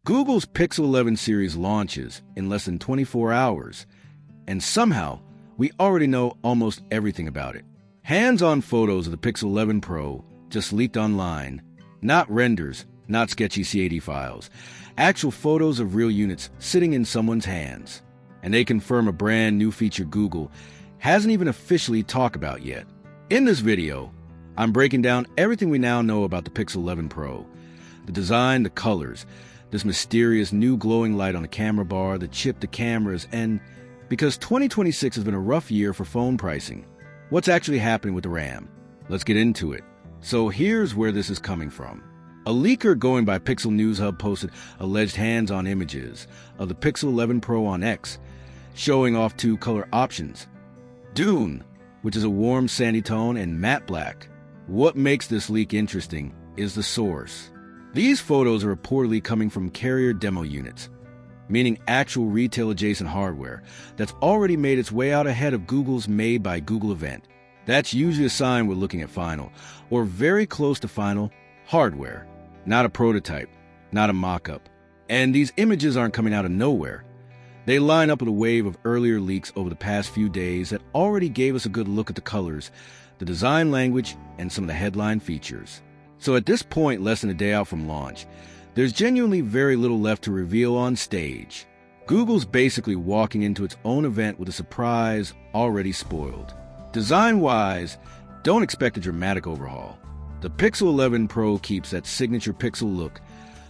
Google's Pixel 11 series launches in less than 24 hours, and somehow we already know almost everything about it. Hands-on photos of the Pixel 11 Pro just leaked online. Not renders, not sketchy CAD files. Actual photos of real units sitting in someone's hands. And they confirm a brand new feature Google hasn't even officially talked about yet. In this video, I'm breaking down everything we now know about the Pixel 11 Pro. The design, the colors, this mysterious new glowing light on the camera bar, the chip, the cameras, and because 2026 has been a rough year for phone pricing, what's actually happening with the RAM? Let's get into it. So here's where this is coming from. A leaker going by Pixel News Hub posted alleged hands-on images of the Pixel 11 Pro on X, showing off two color options: Dune, which is a warm sandy tone, and Matte Black. What makes this leak interesting is the source. These photos are reportedly coming from carrier demo units, meaning actual retail-adjacent hardware that's already made its way out ahead of Google's Made by Google event. That's usually a sign we're looking at final, or very close to final, hardware, not a prototype, not a mock-up. And these images aren't coming out of nowhere. They line up with a wave of earlier leaks over the past few days that already gave us a good look at the colors, the design language, and some of the headline features. So at this point, less than a day out from launch, there's genuinely very little left to reveal on stage. Google's basically walking into its own event with a surprise already spoiled. Design-wise, don't expect a dramatic overhaul. The Pixel 11 Pro keeps that signature Pixel look,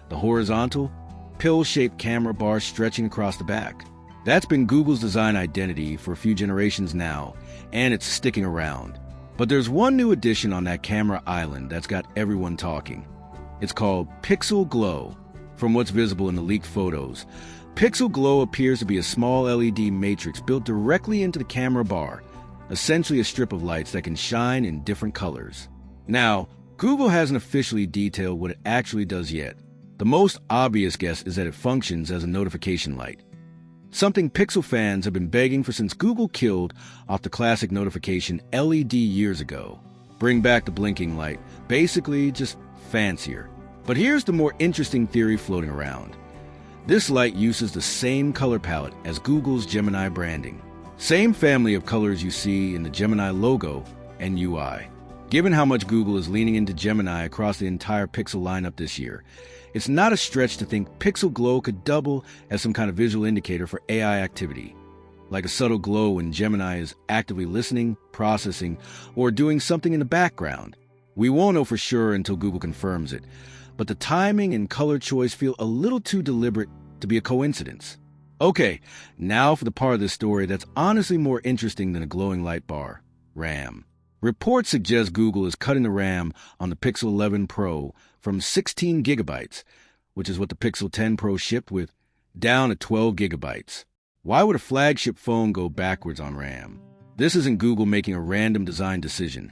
the horizontal, pill-shaped camera bar stretching across the back. That's been Google's design identity for a few generations now, and it's sticking around. But there's one new addition on that camera island that's got everyone talking. It's called Pixel Glow. From what's visible in the leaked photos, Pixel Glow appears to be a small LED matrix built directly into the camera bar, essentially a strip of lights that can shine in different colors. Now, Google hasn't officially detailed what it actually does yet. The most obvious guess is that it functions as a notification light, something Pixel fans have been begging for since Google killed off the classic notification LED years ago. Bring back the blinking light, basically just fancier. But here's the more interesting theory floating around. This light uses the same color palette as Google's Gemini branding. Same family of colors you see in the Gemini logo and UI. Given how much Google is leaning into Gemini across the entire Pixel lineup this year, it's not a stretch to think Pixel Glow could double as some kind of visual indicator for AI activity, like a subtle glow when Gemini is actively listening, processing, or doing something in the background. We won't know for sure until Google confirms it, but the timing and color choice feel a little too deliberate to be a coincidence. Okay, now for the part of this story that's honestly more interesting than a glowing light bar: RAM. Reports suggest Google is cutting the RAM on the Pixel 11 Pro from 16 gigabytes, which is what the Pixel 10 Pro shipped with, down to 12 gigabytes. Why would a flagship phone go backwards on RAM? This isn't Google making a random design decision.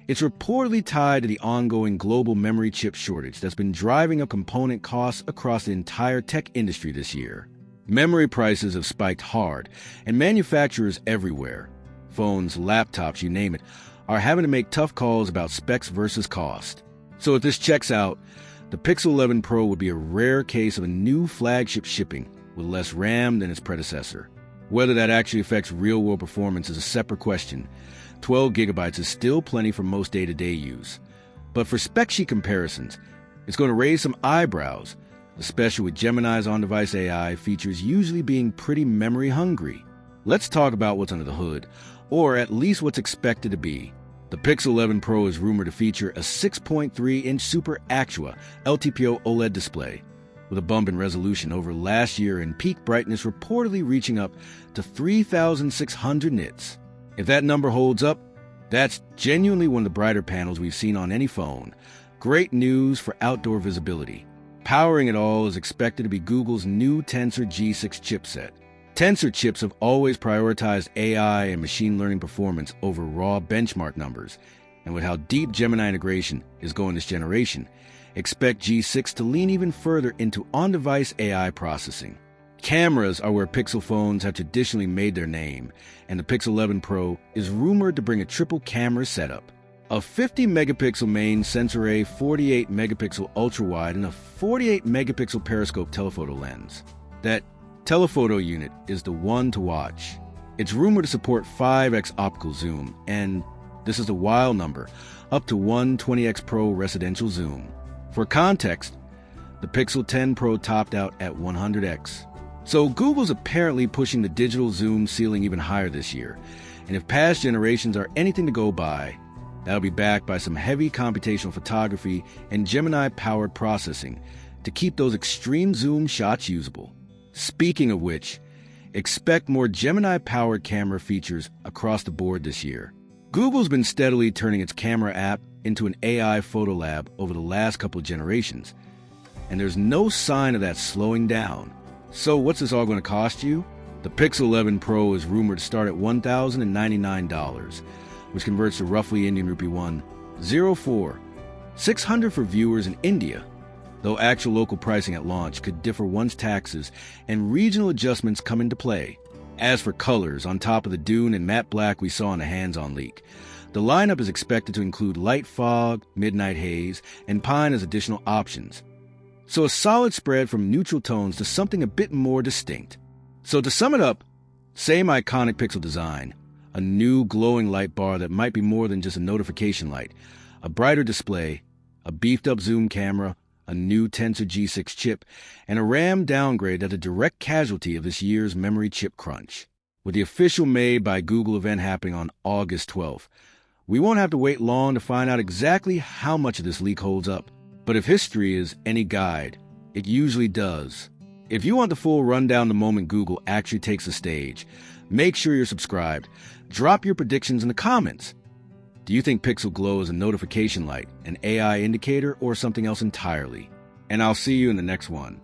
It's reportedly tied to the ongoing global memory chip shortage that's been driving up component costs across the entire tech industry this year. Memory prices have spiked hard, and manufacturers everywhere, phones, laptops, you name it, are having to make tough calls about specs versus cost. So if this checks out, the Pixel 11 Pro would be a rare case of a new flagship shipping with less RAM than its predecessor. Whether that actually affects real-world performance is a separate question. 12 gigabytes is still plenty for most day-to-day use. But for spec sheet comparisons, it's going to raise some eyebrows, especially with Gemini's on-device AI features usually being pretty memory-hungry. Let's talk about what's under the hood, or at least what's expected to be. The Pixel 11 Pro is rumored to feature a 6.3-inch Super Actua LTPO OLED display, with a bump in resolution over last year and peak brightness reportedly reaching up to 3,600 nits. If that number holds up, that's genuinely one of the brighter panels we've seen on any phone. Great news for outdoor visibility. Powering it all is expected to be Google's new Tensor G6 chipset. Tensor chips have always prioritized AI and machine learning performance over raw benchmark numbers, and with how deep Gemini integration is going this generation, expect G6 to lean even further into on-device AI processing. Cameras are where Pixel phones have traditionally made their name, and the Pixel 11 Pro is rumored to bring a triple camera setup. A 50-megapixel main sensor array, 48-megapixel ultra-wide, and a 48-megapixel periscope telephoto lens. That telephoto unit is the one to watch. It's rumored to support 5x optical zoom, and this is a wild number, up to 120x Pro residential zoom. For context, the Pixel 10 Pro topped out at 100x. So Google's apparently pushing the digital zoom ceiling even higher this year, and if past generations are anything to go by, that'll be backed by some heavy computational photography and Gemini-powered processing to keep those extreme zoom shots usable. Speaking of which, expect more Gemini-powered camera features across the board this year. Google's been steadily turning its camera app into an AI photo lab over the last couple of generations, and there's no sign of that slowing down. So what's this all going to cost you? The Pixel 11 Pro is rumored to start at $1,099, which converts to roughly Indian rupee 104, 600 for viewers in India, though actual local pricing at launch could differ once taxes and regional adjustments come into play. As for colors, on top of the Dune and Matte Black we saw in a hands-on leak, the lineup is expected to include light fog, midnight haze, and pine as additional options. So a solid spread from neutral tones to something a bit more distinct. So to sum it up, same iconic Pixel design, a new glowing light bar that might be more than just a notification light, a brighter display, a beefed-up zoom camera, a new Tensor G6 chip, and a RAM downgrade that's a direct casualty of this year's memory chip crunch. With the official Made by Google event happening on August 12th, we won't have to wait long to find out exactly how much of this leak holds up. But if history is any guide, it usually does. If you want the full rundown the moment Google actually takes the stage, make sure you're subscribed. Drop your predictions in the comments. Do you think Pixel Glow is a notification light, an AI indicator, or something else entirely? And I'll see you in the next one.